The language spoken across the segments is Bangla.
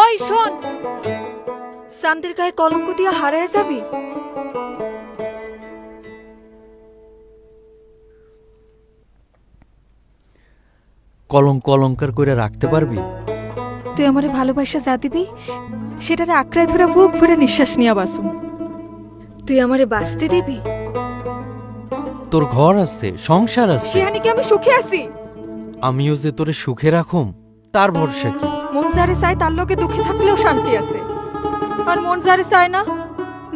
ওই শোন, চাঁদের গায়ে কলঙ্ক দিয়ে হারিয়ে যাবি। কলঙ্ক অলঙ্কার করে রাখতে পারবি? তুই আমারে ভালোবাসা যা দিবি সেটারে আঁকড়ায় ধরে বুক ভরে নিঃশ্বাস নিয়া বাসুম। তুই আমারে বাঁচতে দিবি? তোর ঘর আছে, সংসার আছে, সেখানে কি আমি সুখে আছি? আমিও যে তোরে সুখে রাখুম তার ভরসা কি? মন যারে চায় তার লোকে দুঃখে থাকলেও শান্তি আছে, আর মন যারে চায় না,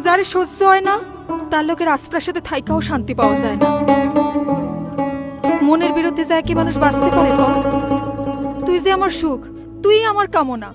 যারে সহ্য হয় না, তার লোকের রাজপ্রাসাদে থাইকাও শান্তি পাওয়া যায় না। মনের বিরুদ্ধে যায় কি মানুষ বাঁচতে পারে বল? তুই যে আমার সুখ, তুই আমার কামনা,